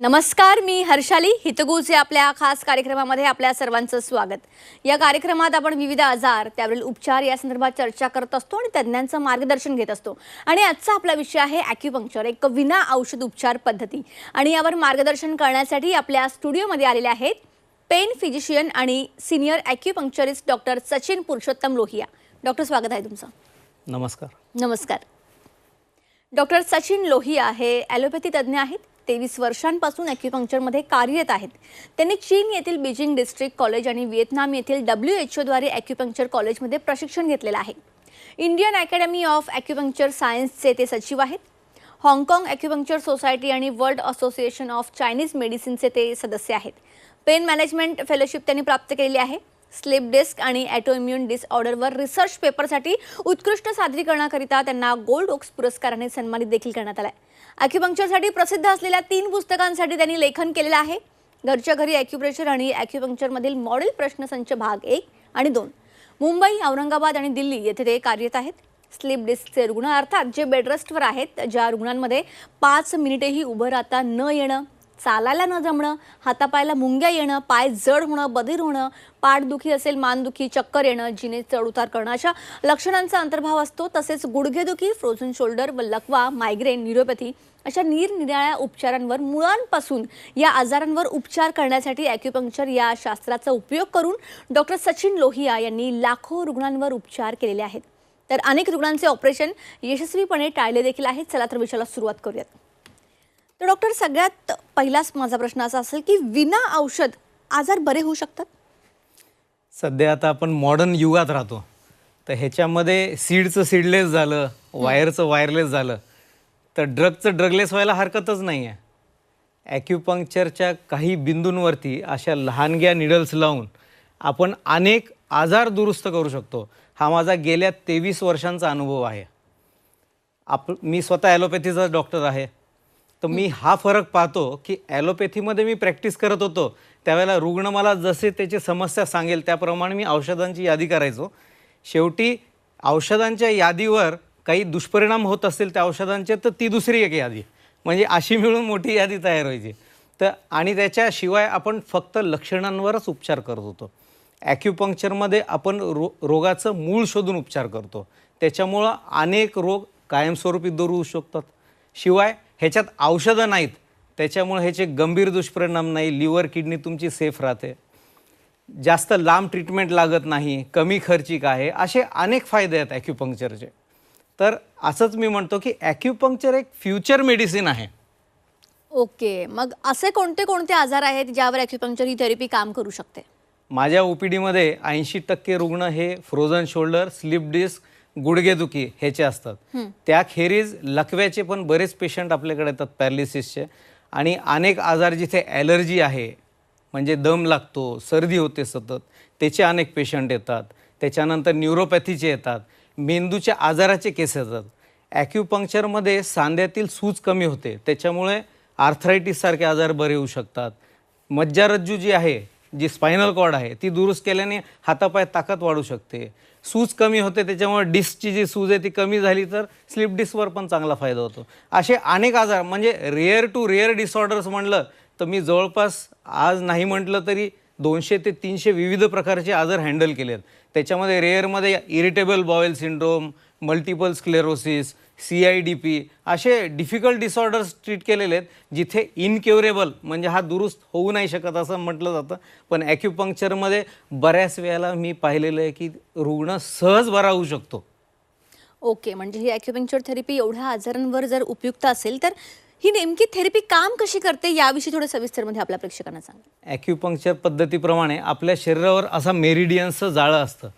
नमस्कार, मी हर्षाली हितगुज या आपल्या खास कार्यक्रमामध्ये आपल्या सर्वांचं स्वागत। या कार्यक्रमात आपण विविध आजार त्यावरील उपचार या संदर्भात चर्चा करत असतो आणि तज्ञांचं मार्गदर्शन घेत असतो। आणि आजचा आपला विषय आहे ॲक्युपंक्चर, एक विना औषध उपचार पद्धती। आणि यावर मार्गदर्शन करण्यासाठी आपल्या स्टुडिओमध्ये आलेले आहेत पेन फिजिशियन आणि senior acupuncturist doctor Sachin Purushottam Lohia. Doctor, स्वागत आहे तुमचं। नमस्कार। नमस्कार। डॉक्टर सचिन लोहिया हे ॲलोपॅथी तज्ञ आहेत। 23 वर्षांपासून ॲक्युपंक्चरमध्ये कार्यरत आहेत। त्यांनी चीन येथील बीजिंग डिस्ट्रिक्ट कॉलेज आणि व्हिएतनाम येथील WHO द्वारे ॲक्युपंक्चर कॉलेजमध्ये प्रशिक्षण घेतलेलं आहे। इंडियन अकॅडमी ऑफ ॲक्युपंक्चर सायन्सचे ते सचिव आहेत। हाँगकाँग ॲक्युपंक्चर सोसायटी आणि वर्ल्ड असोसिएशन ऑफ चायनीज मेडिसिनचे ते सदस्य आहेत। पेन मॅनेजमेंट फेलोशिप त्यांनी प्राप्त केलेली आहे। स्लीप डिस्क आणि ऑटोइम्युन डिसऑर्डरवर रिसर्च पेपरसाठी उत्कृष्ट सादरीकरणाकरिता त्यांना गोल्ड ओक्स पुरस्काराने सन्मानित देखील करण्यात आला आहे। ॲक्युपंक्चरसाठी प्रसिद्ध असलेल्या 3 पुस्तकांसाठी त्यांनी लेखन केलेलं आहे। घरच्या घरी ॲक्युप्रेशर आणि ॲक्युपंक्चरमधील मॉडेल प्रश्नसंच भाग 1 आणि 2। मुंबई, औरंगाबाद आणि दिल्ली येथे ते कार्यरत आहेत। स्लीप डिस्कचे रुग्ण अर्थात जे बेडरेस्टवर आहेत, ज्या रुग्णांमध्ये 5 मिनिटेही उभं राहता न येणं, चालायला न जमणं, हातापायाला मुंग्या येणं, पाय जड होणं, बधीर होणं, पाठदुखी असेल, मानदुखी, चक्कर येणं, जिने चढउतार करणं अशा लक्षणांचा अंतर्भाव असतो। तसेच गुडघेदुखी, फ्रोझन शोल्डर व लकवा, मायग्रेन, न्यूरोपॅथी अशा निरनिराळ्या उपचारांवर मुळांपासून या आजारांवर उपचार करण्यासाठी ॲक्युपंक्चर या शास्त्राचा उपयोग करून डॉक्टर सचिन लोहिया यांनी लाखो रुग्णांवर उपचार केलेले आहेत। तर अनेक रुग्णांचे ऑपरेशन यशस्वीपणे टाळले देखील आहेत। चला तर विषयाला सुरुवात करूयात। तर डॉक्टर, सगळ्यात पहिलाच माझा प्रश्न असा असेल की विना औषध आजार बरे होऊ शकतात? सध्या आता आपण मॉडर्न युगात राहतो, तर ह्याच्यामध्ये सीडचं सीडलेस झालं, वायरचं वायरलेस झालं, तर ड्रगचं ड्रगलेस व्हायला हरकतच नाही आहे। ॲक्युपंक्चरच्या काही बिंदूंवरती अशा लहानग्या निडल्स लावून आपण अनेक आजार दुरुस्त करू शकतो। हा माझा गेल्या 23 वर्षांचा अनुभव आहे। मी स्वतः ॲलोपॅथीचा डॉक्टर आहे, तर मी हा फरक पाहतो की ॲलोपॅथीमध्ये मी प्रॅक्टिस करत होतो त्यावेळेला रुग्ण मला जसे त्याची समस्या सांगेल त्याप्रमाणे मी औषधांची यादी करायचो। शेवटी औषधांच्या यादीवर काही दुष्परिणाम होत असतील त्या औषधांचे, तर ती दुसरी एक यादी, म्हणजे अशी मिळून मोठी यादी तयार व्हायची। तर आणि त्याच्याशिवाय आपण फक्त लक्षणांवरच उपचार करत होतो। ॲक्युपंक्चरमध्ये आपण रोगाचं मूळ शोधून उपचार करतो, त्याच्यामुळं अनेक रोग कायमस्वरूपी दूर होऊ शकतात। शिवाय ह्याच्यात औषधं नाहीत, त्याच्यामुळे ह्याचे गंभीर दुष्परिणाम नाही, लिव्हर किडनी तुमची सेफ राहते, जास्त लांब ट्रीटमेंट लागत नाही, कमी खर्चिक आहे, असे अनेक फायदे आहेत ॲक्युपंक्चरचे। तर असंच मी म्हणतो की ॲक्युपंक्चर एक फ्युचर मेडिसिन आहे। ओके, मग असे कोणते कोणते आजार आहेत ज्यावर ॲक्युपंक्चर ही थेरपी काम करू शकते? माझ्या OPDमध्ये 80% रुग्ण हे फ्रोझन शोल्डर, स्लीप डिस्क, गुडघेदुखी ह्याचे असतात। त्याखेरीज लकव्याचे पण बरेच पेशंट आपल्याकडे येतात, पॅरालिसिसचे, आणि अनेक आजार जिथे ॲलर्जी आहे, म्हणजे दम लागतो, सर्दी होते सतत, त्याचे अनेक पेशंट येतात। त्याच्यानंतर न्यूरोपॅथीचे येतात, मेंदूच्या आजाराचे केस येतात। ॲक्युपंक्चरमध्ये सांध्यातील सूज कमी होते, त्याच्यामुळे आर्थरायटिससारखे आजार बरे होऊ शकतात। मज्जारज्जू जी आहे, जी स्पायनल कॉर्ड आहे, ती दुरुस्त केल्याने हातापायात ताकद वाढू शकते। सूज कमी होते, त्याच्यामुळे डिस्कची जी सूज आहे ती कमी झाली तर स्लीप डिस्कवर पण चांगला फायदा होतो। असे अनेक आजार, म्हणजे रेअर टू रेअर डिसऑर्डर्स म्हणलं तर मी जवळपास आज नाही म्हटलं तरी 200 ते 300 विविध प्रकारचे आजार हँडल केले आहेत। त्याच्यामध्ये रेअरमध्ये irritable bowel syndrome, multiple sclerosis, CIDP असे डिफिकल्ट डिसऑर्डर्स ट्रीट केलेले आहेत, जिथे इनक्युरेबल म्हणजे हा दुरुस्त होऊ नाही शकत असं म्हटलं जातं। पण ॲक्युपंक्चरमध्ये बऱ्याच वेळेला मी पाहिलेलं आहे की रुग्ण सहज बरा होऊ शकतो। ओके, म्हणजे ही ॲक्युपंक्चर थेरपी एवढ्या आजारांवर जर उपयुक्त असेल तर ही नेमकी थेरपी काम कशी करते याविषयी थोडं सविस्तरमध्ये आपल्या प्रेक्षकांना सांगा। ॲक्युपंक्चर पद्धतीप्रमाणे आपल्या शरीरावर असा मेरिडियन्सचं जाळं असतं।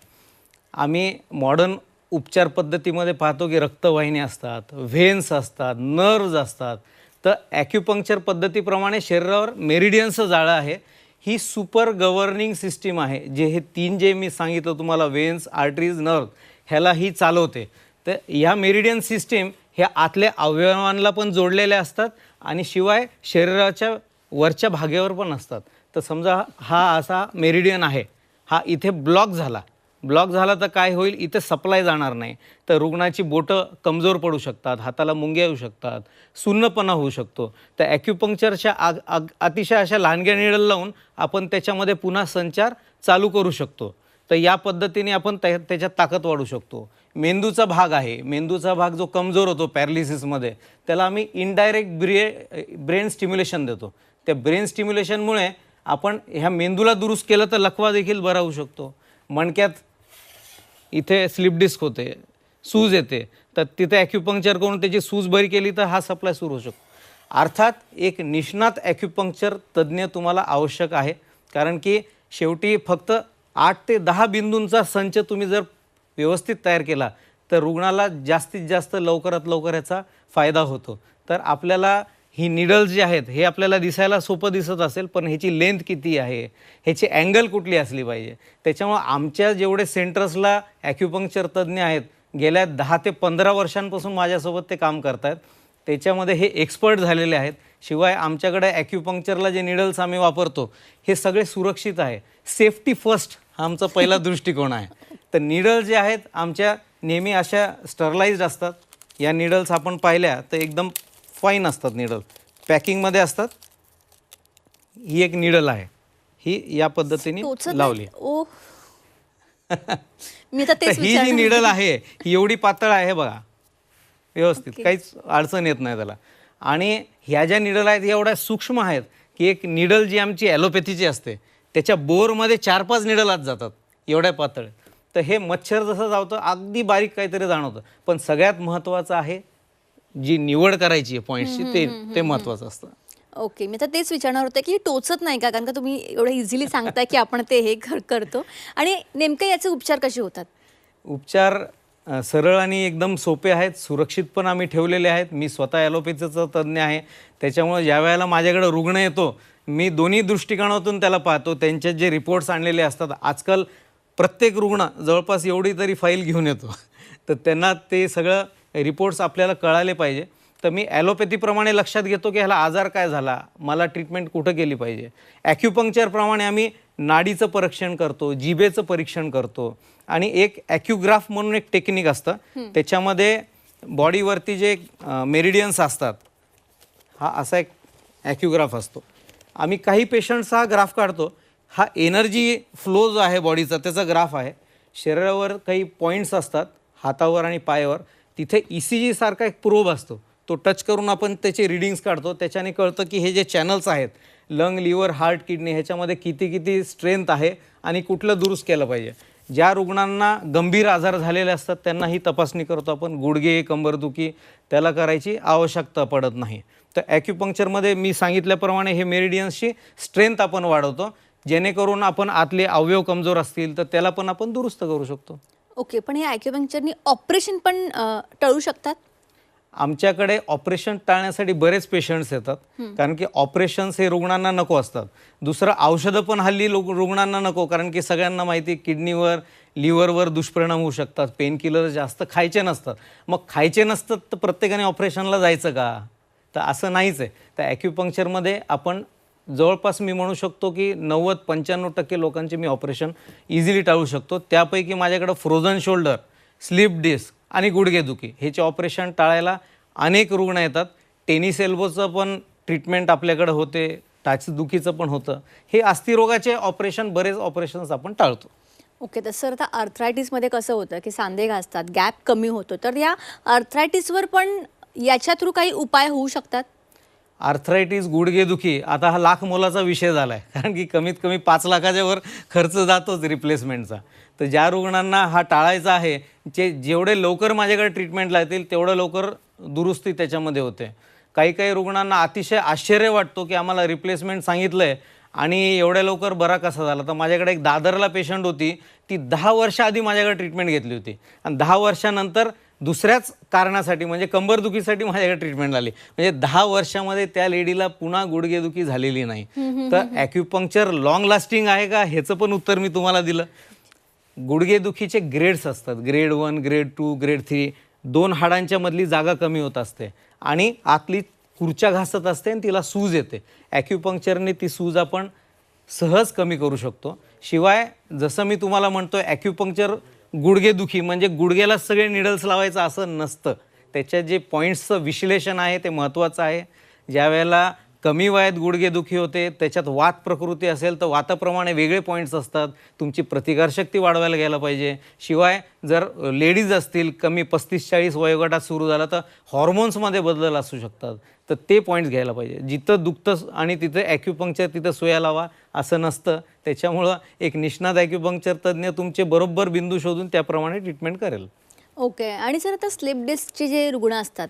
आम्ही मॉडर्न उपचार पद्धतीमध्ये पाहतो की रक्तवाहिनी असतात, व्हेन्स असतात, नर्व्ज असतात, तर ॲक्युपंक्चर पद्धतीप्रमाणे शरीरावर मेरिडियन्सचं जाळं आहे। ही सुपर गव्हर्निंग सिस्टीम आहे, जे हे 3 जे मी सांगितलं तुम्हाला, व्हेन्स, आर्टरीज, नर्व, ह्याला ही चालवते। तर ह्या मेरिडियन सिस्टीम ह्या आतल्या अवयवांना पण जोडलेल्या असतात आणि शिवाय शरीराच्या वरच्या भागावर पण असतात। तर समजा हा असा मेरिडियन आहे, हा इथे ब्लॉक झाला ब्लॉक झाला तर काय होईल, इथे सप्लाय जाणार नाही, तर रुग्णाची बोटं कमजोर पडू शकतात, हाताला मुंग्या येऊ शकतात, सुन्नपणा होऊ शकतो. तर ॲक्युपंक्चरच्या अतिशय अशा लहानग्या निडल लावून आपण त्याच्यामध्ये पुन्हा संचार चालू करू शकतो. तर या पद्धतीने आपण त्याच्यात ताकद वाढू शकतो. मेंदूचा भाग आहे, मेंदूचा भाग जो कमजोर होतो पॅरालिसिसमध्ये, त्याला आम्ही इनडायरेक्ट ब्रेन स्टिम्युलेशन देतो. त्या ब्रेन स्टिम्युलेशनमुळे आपण ह्या मेंदूला दुरुस्त केलं तर लकवा देखील बरा होऊ शकतो. मणक्यात इथे स्लिप डिस्क होते, सूज येते, तर तिथे ॲक्युपंक्चर करून त्याची सूज बरी केली तर हा सप्लाय सुरू होऊ शकतो. अर्थात एक निष्णात ॲक्युपंक्चर तज्ज्ञ तुम्हाला आवश्यक आहे, कारण की शेवटी फक्त 8 ते 10 बिंदूंचा संच तुम्ही जर व्यवस्थित तयार केला तर रुग्णाला जास्तीत जास्त लवकरात लवकर याचा फायदा होतो. तर आपल्याला ही निडल्स जी आहेत हे आपल्याला दिसायला सोपं दिसत असेल, पण ह्याची लेंथ किती आहे, ह्याची अँगल कुठली असली पाहिजे. त्याच्यामुळे आमच्या जेवढे सेंटर्सला ॲक्युपंक्चर तज्ज्ञ आहेत, गेल्या 10 ते 15 वर्षांपासून माझ्यासोबत ते काम करत आहेत. त्याच्यामध्ये हे एक्सपर्ट झालेले आहेत. शिवाय आमच्याकडे ॲक्युपंक्चरला जे निडल्स आम्ही वापरतो हे सगळे सुरक्षित आहे. सेफ्टी फर्स्ट हा आमचा पहिला दृष्टिकोन आहे. तर निडल जे आहेत आमच्या नेहमी अशा स्टरलाइज्ड असतात. या निडल्स आपण पाहिल्या तर एकदम फाईन असतात, निडल पॅकिंगमध्ये असतात. ही एक निडल आहे, ही या पद्धतीने टोचत लावली. ओ मी तर तर तेच ही जी विचारणार निडल होते. आहे ही एवढी पातळ आहे बघा, व्यवस्थित ओके. काहीच अडचण येत नाही त्याला. आणि ह्या ज्या निडल आहेत ह्या एवढ्या सूक्ष्म आहेत की एक निडल जी आमची ॲलोपॅथीची असते त्याच्या बोरमध्ये 4-5 निडल आत जातात, एवढ्या पातळ. तर हे मच्छर जसं जावतं अगदी बारीक काहीतरी जाणवतं, पण सगळ्यात महत्त्वाचं आहे जी निवड करायची आहे पॉईंट्सची, ते महत्त्वाचं असतं. ओके, मी तर तेच विचारणार होते की टोचत नाही का, कारण का तुम्ही एवढं इझिली सांगताय की आपण ते हे करतो, आणि नेमके याचे उपचार कसे होतात? उपचार सरळ आणि एकदम सोपे आहेत, सुरक्षित पण आम्ही ठेवलेले आहेत. मी स्वतः ॲलोपॅथीचा तज्ज्ञ आहे, त्याच्यामुळे ज्या वेळेला माझ्याकडे रुग्ण येतो मी दोन्ही दृष्टिकोनातून त्याला पाहतो. त्यांचे जे रिपोर्ट्स आणलेले असतात, आजकाल प्रत्येक रुग्ण जवळपास एवढी तरी फाईल घेऊन येतो, तर त्यांना ते सगळं रिपोर्ट्स आपल्याला कळाले पाहिजे. तर मी ॲलोपॅथीप्रमाणे लक्षात घेतो की ह्याला आजार काय झाला, मला ट्रीटमेंट कुठं केली पाहिजे. ॲक्युपंक्चरप्रमाणे आम्ही नाडीचं परीक्षण करतो, जिभेचं परीक्षण करतो, आणि एक ॲक्युग्राफ म्हणून एक टेक्निक असतं, त्याच्यामध्ये बॉडीवरती जे मेरिडियन्स असतात, हा असा एक ॲक्युग्राफ असतो. आम्ही काही पेशंट्सचा हा ग्राफ काढतो. हा एनर्जी फ्लो जो आहे बॉडीचा त्याचा ग्राफ आहे. शरीरावर काही पॉईंट्स असतात हातावर आणि पायावर, तिथे ECG सारखा एक प्रोब असतो, तो टच करून आपण त्याचे रिडिंग्स काढतो. त्याच्याने कळतं की हे जे चॅनल्स आहेत लंग, लिव्हर, हार्ट, किडनी, ह्याच्यामध्ये किती किती स्ट्रेंथ आहे आणि कुठलं दुरुस्त केलं पाहिजे. ज्या रुग्णांना गंभीर आजार झालेले असतात त्यांना ही तपासणी करतो आपण. गुडघे, कंबरदुखी त्याला करायची आवश्यकता पडत नाही. तर ॲक्युपंक्चरमध्ये मी सांगितल्याप्रमाणे हे मेरिडियन्सची स्ट्रेंथ आपण वाढवतो, जेणेकरून आपण आतले अवयव कमजोर असतील तर त्याला पण आपण दुरुस्त करू शकतो. ओके, पण हे ॲक्युपंक्चरनी ऑपरेशन पण टळू शकतात? आमच्याकडे ऑपरेशन टाळण्यासाठी बरेच पेशंट्स येतात, कारण की ऑपरेशन्स हे रुग्णांना नको असतात. दुसरं औषधं पण हल्ली रुग्णांना नको, कारण की सगळ्यांना माहिती किडनीवर, लिव्हरवर दुष्परिणाम होऊ शकतात. पेन किलर जास्त खायचे नसतात. मग खायचे नसतात तर प्रत्येकाने ऑपरेशनला जायचं का? तर असं नाहीच आहे. तर ॲक्युपंक्चरमध्ये आपण जवळपास मी म्हणू शकतो की 90-95% लोकांचे मी ऑपरेशन इझिली टाळू शकतो. त्यापैकी माझ्याकडं फ्रोझन शोल्डर, स्लिप डिस्क आणि गुडघेदुखी ह्याचे ऑपरेशन टाळायला अनेक रुग्ण येतात. टेनिस एल्बोचं पण ट्रीटमेंट आपल्याकडं होते, टाचदुखीचं पण होतं. हे अस्थिरोगाचे ऑपरेशन, बरेच ऑपरेशन्स आपण टाळतो. ओके, तर सर आता आर्थरायटिसमध्ये कसं होतं की सांधे घासतात, गॅप कमी होतो, तर या आर्थरायटिसवर पण याच्या थ्रू काही उपाय होऊ शकतात? आर्थरायटिस, गुडघेदुखी आता हा लाख मोलाचा विषय झाला आहे, कारण की कमीत कमी 5 लाखाच्या वर खर्च जातोच रिप्लेसमेंटचा. तर ज्या रुग्णांना हा टाळायचा आहे, जेवढे लवकर माझ्याकडे ट्रीटमेंटला येतील तेवढं लवकर दुरुस्ती त्याच्यामध्ये होते. काही काही रुग्णांना अतिशय आश्चर्य वाटतो की आम्हाला रिप्लेसमेंट सांगितलं आहे आणि एवढ्या लवकर बरा कसा झाला. तर माझ्याकडे एक दादरला पेशंट होती, ती 10 वर्ष आधी माझ्याकडे ट्रीटमेंट घेतली होती आणि 10 वर्षानंतर दुसऱ्याच कारणासाठी म्हणजे कंबरदुखीसाठी माझ्याकडे ट्रीटमेंट आली. म्हणजे 10 वर्षामध्ये त्या लेडीला पुन्हा गुडघेदुखी झालेली नाही. तर ॲक्युपंक्चर लॉंग लास्टिंग आहे का ह्याचं पण उत्तर मी तुम्हाला दिलं. गुडघेदुखीचे ग्रेड्स असतात, ग्रेड 1, ग्रेड 2, ग्रेड 3. 2 हाडांच्या मधली जागा कमी होत असते आणि आतली खुर्च्या घासत असते आणि तिला सूज येते. ॲक्युपंक्चरने ती सूज आपण सहज कमी करू शकतो. शिवाय जसं मी तुम्हाला म्हणतोय ॲक्युपंक्चर गुडघेदुखी म्हणजे गुडघ्यालाच सगळे निडल्स लावायचं असं नसतं. त्याच्यात जे पॉईंट्सचं विश्लेषण आहे ते महत्त्वाचं आहे. ज्या वेळेला कमी वयात गुडघेदुखी होते, त्याच्यात वात प्रकृती असेल तर वाताप्रमाणे वेगळे पॉईंट्स असतात. तुमची प्रतिकारशक्ती वाढवायला गेला पाहिजे. शिवाय जर लेडीज असतील कमी 35-40 वयोगटात सुरू झाला तर हॉर्मोन्समध्ये बदल असू शकतात. तर ते पॉईंट्स घ्यायला पाहिजे. जिथं दुखतं आणि तिथं ॲक्युपंक्चर तिथं सुया लावा असं नसतं. त्याच्यामुळं एक निष्णात ॲक्युपंक्चर तज्ज्ञ तुमचे बरोबर बिंदू शोधून त्याप्रमाणे ट्रीटमेंट करेल. ओके. आणि सर आता स्लिप डिस्कचे जे रुग्ण असतात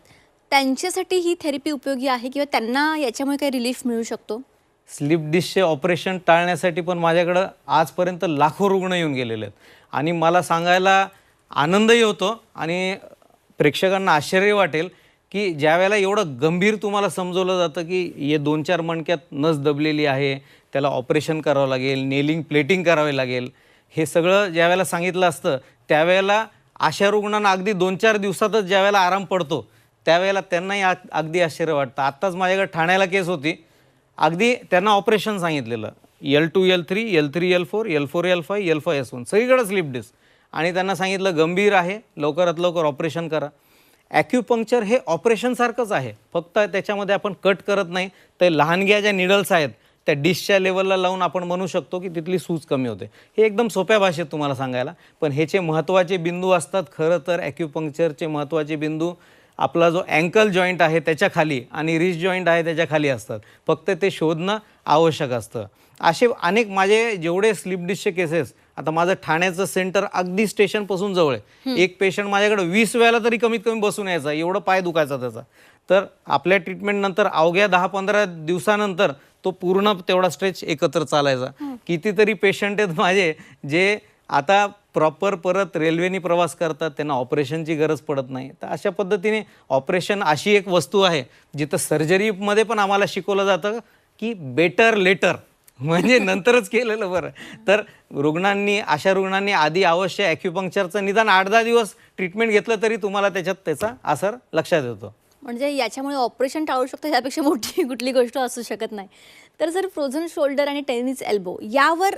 त्यांच्यासाठी ही थेरपी उपयोगी आहे किंवा त्यांना याच्यामुळे काही रिलीफ मिळू शकतो? स्लिप डिस्कचे ऑपरेशन टाळण्यासाठी पण माझ्याकडं आजपर्यंत लाखो रुग्ण येऊन गेलेले आहेत. आणि मला सांगायला आनंदही होतो आणि प्रेक्षकांना आश्चर्य वाटेल की ज्या वेळेला एवढं गंभीर तुम्हाला समजवलं जातं की हे 2-4 मणक्यात नस दबलेली आहे, त्याला ऑपरेशन करावं लागेल, नेलिंग प्लेटिंग करावे लागेल, हे सगळं ज्या वेळेला सांगितलं असतं त्यावेळेला अशा रुग्णांना अगदी 2-4 दिवसातच ज्या वेळेला आराम पडतो त्यावेळेला त्यांनाही अगदी आश्चर्य वाटतं. आत्ताच माझ्याकडे ठाण्याला केस होती. अगदी त्यांना ऑपरेशन सांगितलेलं L2 L3 L3 L4 L4 L5 L5 S1 सगळीकडे स्लिप डिस्क आणि त्यांना सांगितलं गंभीर आहे, लवकरात लवकर ऑपरेशन करा. ॲक्युपंक्चर हे ऑपरेशनसारखंच आहे, फक्त त्याच्यामध्ये आपण कट करत नाही. ते लहानग्या ज्या निडल्स आहेत त्या डिशच्या लेवलला लावून आपण म्हणू शकतो की तिथली सूज कमी होते. हे एकदम सोप्या भाषेत तुम्हाला सांगायला. पण ह्याचे महत्त्वाचे बिंदू असतात. खरं तर ॲक्युपंक्चरचे महत्त्वाचे बिंदू आपला जो अँकल जॉईंट आहे त्याच्या खाली आणि रिस्ट जॉईंट आहे त्याच्या खाली असतात. फक्त ते शोधणं आवश्यक असतं. असे अनेक माझे जेवढे स्लिप डिस्कचे केसेस, आता माझं ठाण्याचं सेंटर अगदी स्टेशनपासून जवळ आहे. एक पेशंट माझ्याकडे 20 वेळेला तरी कमीत कमी बसून यायचा, एवढं पाय दुखायचा त्याचा. तर आपल्या ट्रीटमेंटनंतर अवघ्या 10-15 दिवसानंतर तो पूर्ण तेवढा स्ट्रेच एकत्र चालायचा. कितीतरी पेशंट आहेत माझे जे आता प्रॉपर परत रेल्वेने प्रवास करतात, त्यांना ऑपरेशनची गरज पडत नाही. तर अशा पद्धतीने ऑपरेशन अशी एक वस्तू आहे जिथं सर्जरीमध्ये पण आम्हाला शिकवलं जातं की बेटर लेटर म्हणजे नंतरच केलेलं बरं. तर अशा रुग्णांनी आधी अवश्य ॲक्युपंक्चरचं निदान 8-10 दिवस ट्रीटमेंट घेतलं तरी तुम्हाला त्याचा असर लक्षात येतो. म्हणजे याच्यामुळे ऑपरेशन टाळू शकतो यापेक्षा मोठी कुठली गोष्ट असू शकत नाही. तर सर फ्रोझन शोल्डर आणि टेनिस एल्बो यावर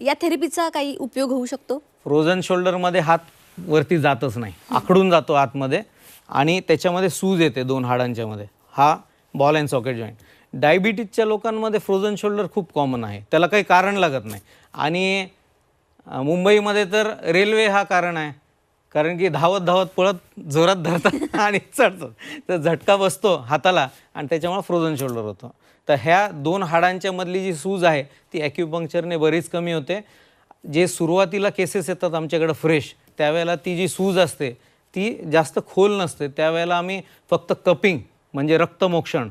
या थेरपीचा काही उपयोग होऊ शकतो? फ्रोझन शोल्डरमध्ये हात वरती जातच नाही, आखडून जातो आतमध्ये आणि त्याच्यामध्ये सूज येते 2 हाडांच्या मध्ये. हा बॉल अँड सॉकेट जॉईंट. डायबिटीजच्या लोकांमध्ये फ्रोझन शोल्डर खूप कॉमन आहे, त्याला काही कारण लागत नाही. आणि मुंबईमध्ये तर रेल्वे हा कारण आहे, कारण की धावत धावत पळत जोरात धरतात आणि चढतात, तर झटका बसतो हाताला आणि त्याच्यामुळे फ्रोझन शोल्डर होतं. तर ह्या 2 हाडांच्या मधली जी सूज आहे ती ॲक्युपंक्चरने बरीच कमी होते. जे सुरुवातीला केसेस येतात आमच्याकडे फ्रेश, त्यावेळेला ती जी सूज असते ती जास्त खोल नसते. त्यावेळेला आम्ही फक्त कपिंग म्हणजे रक्तमोक्षण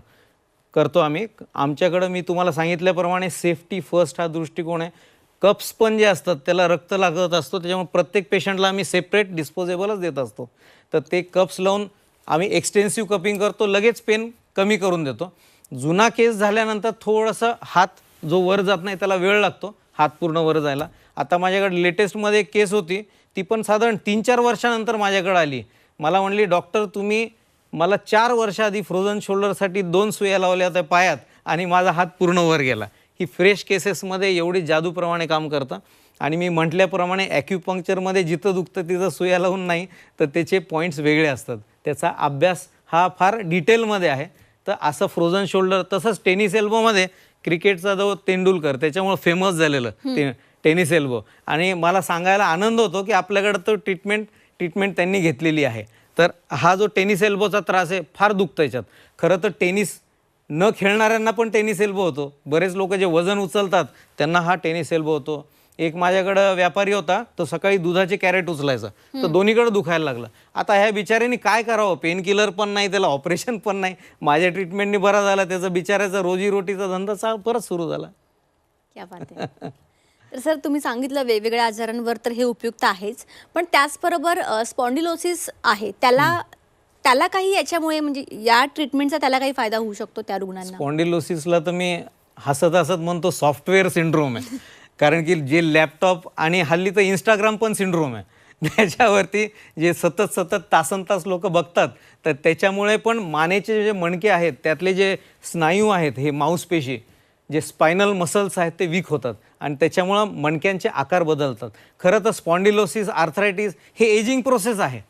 करतो आम्ही. आमच्याकडं मी तुम्हाला सांगितल्याप्रमाणे सेफ्टी फर्स्ट हा दृष्टिकोन आहे. कप्स पण जे असतात त्याला रक्त लागत असतो, त्याच्यामुळे प्रत्येक पेशंटला आम्ही सेपरेट डिस्पोजेबलच देत असतो. तर ते कप्स लावून आम्ही एक्सटेन्सिव्ह कपिंग करतो, लगेच पेन कमी करून देतो. जुना केस झाल्यानंतर थोडंसं हात जो वर जात नाही त्याला वेळ लागतो हात पूर्ण वर जायला. आता माझ्याकडे लेटेस्टमध्ये एक केस होती, ती पण साधारण 3-4 वर्षानंतर माझ्याकडे आली. मला म्हणली, डॉक्टर तुम्ही मला 4 वर्षाआधी फ्रोझन शोल्डरसाठी 2 सुया लावल्या होत्या पायात आणि माझा हात पूर्ण वर गेला. ही फ्रेश केसेसमध्ये एवढी जादूप्रमाणे काम करतं. आणि मी म्हटल्याप्रमाणे ॲक्युपंक्चरमध्ये जिथं दुखतं तिथं सुया लावून नाही, तर त्याचे पॉईंट्स वेगळे असतात. त्याचा अभ्यास हा फार डिटेलमध्ये आहे. तर असं फ्रोझन शोल्डर, तसंच टेनिस एल्बोमध्ये क्रिकेटचा जो तेंडुलकर त्याच्यामुळे फेमस झालेलं टेनिस एल्बो. आणि मला सांगायला आनंद होतो की आपल्याकडं तो ट्रीटमेंट त्यांनी घेतलेली आहे. तर हा जो टेनिस एल्बोचा त्रास आहे फार दुखतं याच्यात. खरं तर टेनिस न खेळणाऱ्यांना पण टेनिस एल्बो होतो. बरेच लोक जे वजन उचलतात त्यांना हा टेनिस एल्बो होतो. एक माझ्याकडं व्यापारी होता, तो सकाळी दुधाचे कॅरेट उचलायचा, तर दोन्हीकडे दुखायला लागलं. आता ह्या बिचाऱ्यांनी काय करावं, पेन किलर पण नाही, त्याला ऑपरेशन पण नाही. माझ्या ट्रीटमेंटने बरा झाला, त्याचा बिचाऱ्याचा रोजीरोटीचा धंदा परत सुरू झाला. क्या बात आहे. तर सर तुम्ही सांगितलं वेगवेगळ्या आजारांवर तर हे उपयुक्त आहेच, पण त्याचबरोबर स्पॉन्डिलोसिस आहे त्याला काही याच्यामुळे म्हणजे या ट्रीटमेंटचा त्याला काही फायदा होऊ शकतो त्या रुग्णांना? स्पॉन्डिलोसिसला तर मी हसत हसत म्हणतो सॉफ्टवेअर सिंड्रोम आहे. कारण की जे लॅपटॉप आणि हल्ली तर इंस्टाग्राम पण सिंड्रोम आहे, त्याच्यावरती जे सतत तासनतास लोक बघतात, तर त्याच्यामुळे पण मानेचे जे मणके आहेत त्यातले जे स्नायू आहेत, हे मांसपेशी जे स्पायनल मसल्स आहेत ते वीक होतात आणि त्याच्यामुळं मणक्यांचे आकार बदलतात. खरं तर स्पॉन्डिलोसिस, आर्थरायटिस हे एजिंग प्रोसेस आहे.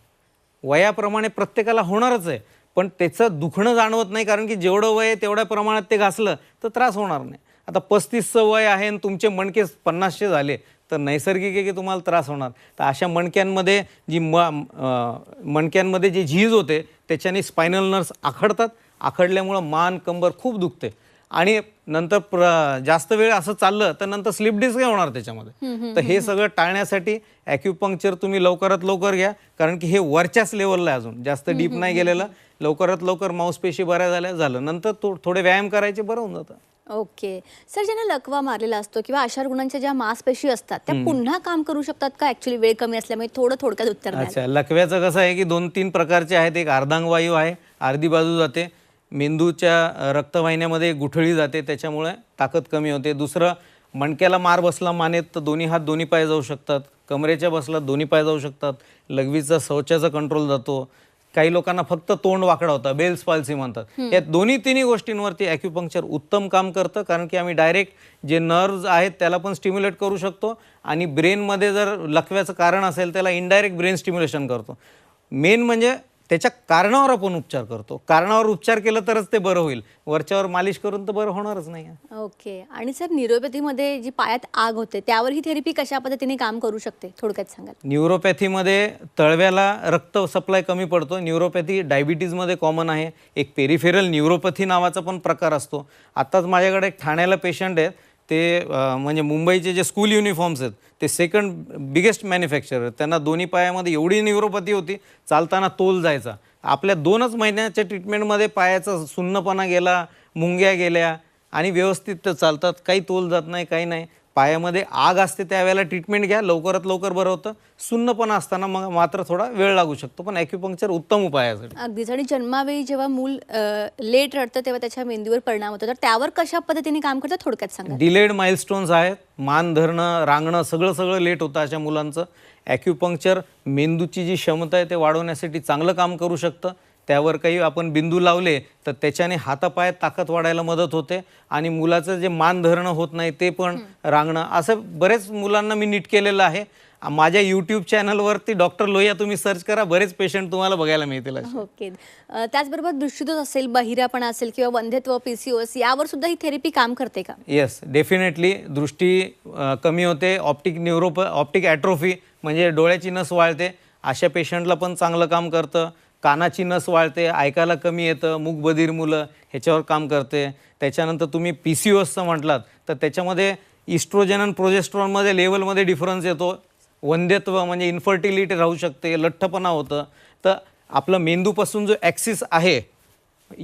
वयाप्रमाणे प्रत्येकाला होणारच आहे, पण त्याचं दुखणं जाणवत नाही, कारण की जेवढं वय आहे तेवढ्या प्रमाणात ते घासलं तर त्रास होणार नाही. आता 35चं वय आहे आणि तुमचे मणके 50चे झाले तर नैसर्गिक आहे की तुम्हाला त्रास होणार. तर अशा मणक्यांमध्ये मणक्यांमध्ये जी झीज होते त्याच्याने स्पायनल नर्व्स आखडतात. आखडल्यामुळं मान कंबर खूप दुखते आणि नंतर जास्त वेळ असं चाललं तर नंतर स्लिप डिस्क होणार त्याच्यामध्ये. तर हे सगळं टाळण्यासाठी ॲक्युपंक्चर तुम्ही लवकरात लवकर घ्या, कारण की हे वरच्याच लेवलला आहे, अजून जास्त डीप नाही गेलेलं. लवकरात लवकर मांसपेशी बऱ्या झालं नंतर थोडे व्यायाम करायचे, बरं होऊन जातं. ओके सर, ज्यांना लकवा मारलेला असतो किंवा अशा रुग्णांच्या ज्या मांसपेशी असतात त्या पुन्हा काम करू शकतात का? ऍक्च्युली वेळ कमी असल्यामुळे थोडं थोडक्यात उत्तर द्या. अच्छा, लकव्याचं कसं आहे की 2-3 प्रकारचे आहेत. एक अर्धांगवायू आहे, अर्धी बाजू जाते, मेंदूच्या रक्तवाहिन्यामध्ये गुठळी जाते, त्याच्यामुळे ताकद कमी होते. दुसरं, मणक्याला मार बसला मानेत तर दोन्ही हात दोन्ही पाय जाऊ शकतात. कमरेच्या बसला दोन्ही पाय जाऊ शकतात. लघवीचा शौचाचा कंट्रोल जातो. काही लोकांना फक्त तोंड वाकडा होता, बेल्स पाल्सी म्हणतात. या तिन्ही गोष्टींवरती ॲक्युपंक्चर उत्तम काम करतं, कारण की आम्ही डायरेक्ट जे नर्व्ज आहेत त्याला पण स्टिम्युलेट करू शकतो आणि ब्रेनमध्ये जर लकव्याचं कारण असेल त्याला इनडायरेक्ट ब्रेन स्टिम्युलेशन करतो. मेन म्हणजे त्याच्या कारणावर आपण उपचार करतो. कारणावर उपचार केलं तरच ते बरं होईल, वरच्यावर मालिश करून तर बरं होणारच नाही. ओके. आणि सर, न्यूरोपॅथीमध्ये जी पायात आग होते त्यावर ही थेरपी कशा पद्धतीने काम करू शकते, थोडक्यात सांगाल? न्यूरोपॅथीमध्ये तळव्याला रक्त सप्लाय कमी पडतो. न्यूरोपॅथी डायबिटीजमध्ये कॉमन आहे. एक पेरिफेरल न्यूरोपॅथी नावाचा पण प्रकार असतो. आत्ताच माझ्याकडे एक ठाण्याला पेशंट आहेत, ते म्हणजे मुंबईचे जे स्कूल युनिफॉर्म्स आहेत ते सेकंड बिगेस्ट मॅन्युफॅक्चरर आहेत. त्यांना दोन्ही पायामध्ये एवढी न्यूरोपॅथी होती, चालताना तोल जायचा. आपल्या 2च महिन्याच्या ट्रीटमेंटमध्ये पायाचा सुन्नपणा गेला, मुंग्या गेल्या आणि व्यवस्थित चालतात, काही तोल जात नाही, काही नाही. पायामध्ये आग असते त्यावेळेला ट्रीटमेंट घ्या, लवकरात लवकर बरं होतं. सुन्नपणा असताना मग मात्र थोडा वेळ लागू शकतो, पण ॲक्युपंक्चर उत्तम उपाय आहे. अगदीच. आणि जन्मावेळी जेव्हा मूल लेट रडतं तेव्हा त्याच्या मेंदूवर परिणाम होतो, तर त्यावर कशा पद्धतीने काम करतं, थोडक्यात सांगा. डिलेड माइलस्टोन्स आहेत, मान धरणं, रांगणं सगळं लेट होतं अशा मुलांचं. ॲक्युपंक्चर मेंदूची जी क्षमता आहे ते वाढवण्यासाठी चांगलं काम करू शकतं. त्यावर काही आपण बिंदू लावले तर त्याच्याने हातापायात ताकद वाढायला मदत होते आणि मुलाचं जे मान धरणं होत नाही ते पण, रांगणं, असं बरेच मुलांना मी नीट केलेलं आहे. माझ्या यूट्यूब चॅनलवरती डॉक्टर लोहिया तुम्ही सर्च करा, बरेच पेशंट तुम्हाला बघायला मिळतील. ओके. त्याचबरोबर दृष्टीदोष असेल, बहिरापणा असेल किंवा वंध्यत्व, PCOS यावर सुद्धा ही थेरपी काम करते का? Yes, definitely. दृष्टी कमी होते. ऑप्टिक ॲट्रोफी म्हणजे डोळ्याची नस वाळते, अशा पेशंटला पण चांगलं काम करतं. कानाची नस वाळते, ऐकायला कमी येतं, मूकबधीर मुलं ह्याच्यावर काम करते. त्याच्यानंतर तुम्ही PCOSचं म्हटलात तर त्याच्यामध्ये इस्ट्रोजन आणि प्रोजेस्ट्रॉनमध्ये लेवलमध्ये डिफरन्स येतो. वंध्यत्व म्हणजे इन्फर्टिलिटी राहू शकते, लठ्ठपणा होतं. तर आपलं मेंदूपासून जो ॲक्सिस आहे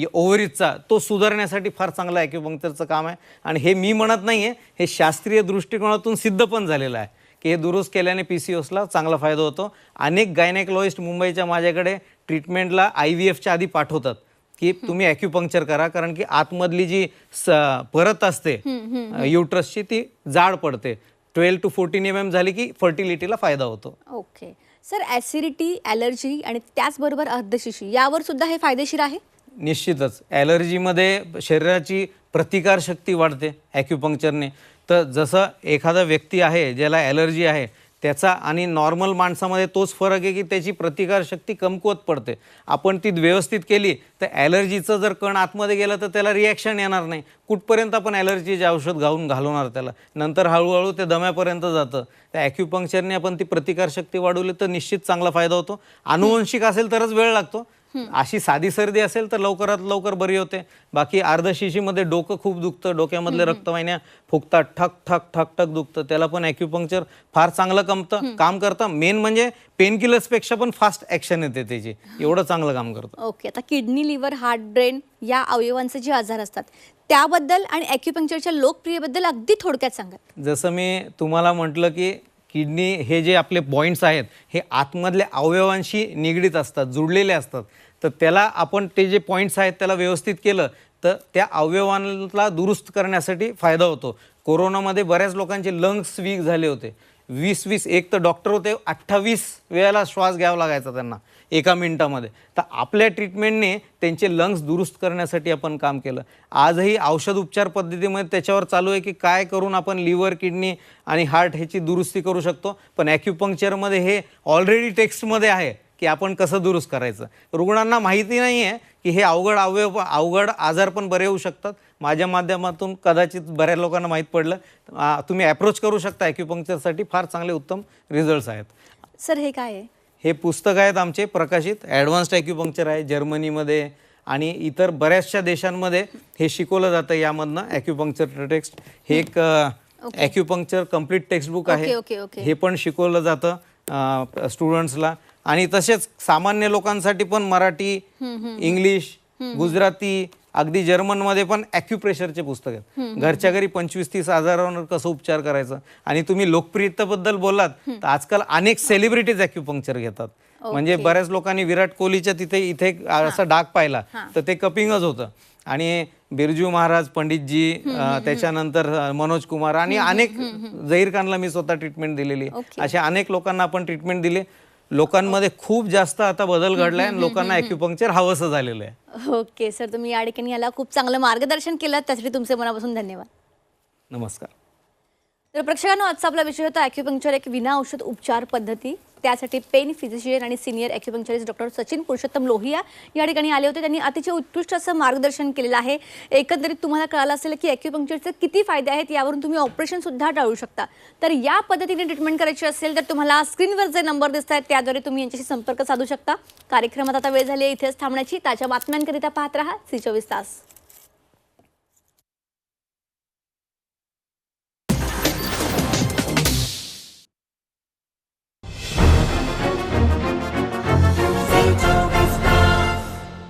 ओव्हरीजचा तो सुधारण्यासाठी फार चांगलं ॲक्युपंक्चरचं काम आहे. आणि हे मी म्हणत नाही आहे, हे शास्त्रीय दृष्टिकोनातून सिद्ध पण झालेलं आहे की हे दुरुस्त केल्याने PCOSला चांगला फायदा होतो. अनेक गायनेकॉलॉजिस्ट मुंबईच्या माझ्याकडे ट्रीटमेंटला IVFच्या आधी पाठवतात की तुम्ही ॲक्युपंक्चर करा, कारण की आतमधली जी परत असते युट्रसची ती जाड पडते. 12 to 14 mm झाली की फर्टिलिटीला फायदा होतो. ओके. सर, ॲसिडिटी, ॲलर्जी आणि त्याचबरोबर अर्धशिशी यावर सुद्धा हे फायदेशीर आहे? निश्चितच. ॲलर्जीमध्ये शरीराची प्रतिकारशक्ती वाढते ॲक्युपंक्चरने. तर जसं एखादा व्यक्ती आहे ज्याला ॲलर्जी आहे त्याचा आणि नॉर्मल माणसामध्ये तोच फरक आहे की त्याची प्रतिकारशक्ती कमकुवत पडते. आपण ती व्यवस्थित केली तर ॲलर्जीचं जर कण आतमध्ये गेलं तर त्याला रिॲक्शन येणार नाही. कुठपर्यंत आपण ॲलर्जीचे औषध घालवणार त्याला, नंतर हळूहळू ते दम्यापर्यंत जातं. त्या ॲक्युपंक्चरने आपण ती प्रतिकारशक्ती वाढवली तर निश्चित चांगला फायदा होतो. आनुवंशिक असेल तरच वेळ लागतो. अशी साधी सर्दी असेल तर लवकरात लवकर बरी होते. बाकी अर्धशिशीमध्ये डोकं खूप दुखतं, डोक्यामधले रक्तवाहिन्या फुगतात, ठक ठक ठक ठक दुखतं, त्याला पण ॲक्युपंक्चर फार चांगलं काम करतं. मेन म्हणजे पेनकिलर्सपेक्षा पण फास्ट ॲक्शन येते त्याची, एवढं चांगलं काम करतं. ओके. आता किडनी, लिव्हर, हार्ट, ब्रेन या अवयवांचे जे आजार असतात त्याबद्दल आणि ॲक्युपंक्चरच्या लोकप्रियतेबद्दल अगदी थोडक्यात सांगा. जसं मी तुम्हाला म्हटलं की किडनी हे जे आपले पॉईंट्स आहेत हे आतमधल्या अवयवांशी निगडीत असतात, जुडलेले असतात. तर त्याला आपण ते जे पॉईंट्स आहेत त्याला व्यवस्थित केलं तर त्या अवयवांना दुरुस्त करण्यासाठी फायदा होतो. कोरोनामध्ये बऱ्याच लोकांचे लंग्स वीक झाले होते. 20 एक तर डॉक्टर होते 28 वेळेला श्वास घ्यावा लागायचा त्यांना एका मिनिटामध्ये. तर आपल्या ट्रीटमेंटने त्यांचे लंग्स दुरुस्त करण्यासाठी आपण काम केलं. आजही औषध उपचार पद्धतीमध्ये त्याच्यावर चालू आहे की काय करून आपण लिव्हर, किडनी आणि हार्ट ह्याची दुरुस्ती करू शकतो. पण ॲक्युपंक्चरमध्ये हे ऑलरेडी टेक्स्टमध्ये आहे की आपण कसं दुरुस्त करायचं. रुग्णांना माहिती नाही आहे की हे अवघड आजार पण बरे होऊ शकतात. माझ्या माध्यमातून कदाचित बऱ्याच लोकांना माहीत पडलं. तुम्ही ॲप्रोच करू शकता ॲक्युपंक्चरसाठी. फार चांगले उत्तम रिझल्ट्स आहेत. सर हे काय आहे? हे पुस्तक आहेत आमचे प्रकाशित. ॲडव्हान्स्ड ॲक्युपंक्चर आहे जर्मनीमध्ये आणि इतर बऱ्याचशा देशांमध्ये हे शिकवलं जातं. यामधनं ॲक्युपंक्चर टेक्स्ट हे एक ॲक्युपंक्चर कम्प्लीट टेक्स्टबुक आहे. ओके. हे पण शिकवलं जातं स्टुडंट्सला. आणि तसेच सामान्य लोकांसाठी पण मराठी, इंग्लिश, गुजराती, अगदी जर्मनमध्ये पण ॲक्युप्रेशरचे पुस्तक आहेत. घरच्या घरी 25-30 आजारांवर कसं उपचार करायचं. आणि तुम्ही लोकप्रियतेबद्दल बोललात तर आजकाल अनेक सेलिब्रिटीज ॲक्युपंक्चर घेतात. म्हणजे बऱ्याच लोकांनी विराट कोहलीच्या इथे असा डाग पाहिला तर ते कपिंगच होतं. आणि बिरजू महाराज, पंडितजी, त्याच्यानंतर मनोज कुमार आणि अनेक, झहीर खानला मी स्वतः ट्रीटमेंट दिलेली. अशा अनेक लोकांना आपण ट्रीटमेंट दिली. लोकांमध्ये खूप जास्त आता बदल घडलाय आणि लोकांना ॲक्युपंक्चर हवंसं झालेलं आहे. ओके सर, तुम्ही या ठिकाणी याला खूप चांगलं मार्गदर्शन केलं, त्यासाठी तुमचे मनापासून धन्यवाद. नमस्कार. तर प्रेक्षकांनो, आजचा आपला विषय होता ॲक्युपंक्चर एक विना औषध उपचार पद्धती. त्यासाठी पेन फिजिशियन आणि सिनियर ॲक्युपंक्चरिस्ट डॉक्टर सचिन पुरुषोत्तम लोहिया या ठिकाणी आले होते. त्यांनी अतिशय उत्कृष्ट असं मार्गदर्शन केलेलं आहे. एकंदरीत तुम्हाला कळालं असेल की ॲक्युपंक्चरचे किती फायदे आहेत. यावरून तुम्ही ऑपरेशनसुद्धा टाळू शकता. तर या पद्धतीने ट्रीटमेंट करायची असेल तर तुम्हाला स्क्रीनवर जे नंबर दिसत आहेत त्याद्वारे तुम्ही यांच्याशी संपर्क साधू शकता. कार्यक्रमात आता वेळ झाली आहे इथेच थांबण्याची. ताज्या बातम्यांकरिता पाहत राहा झी 24 तास.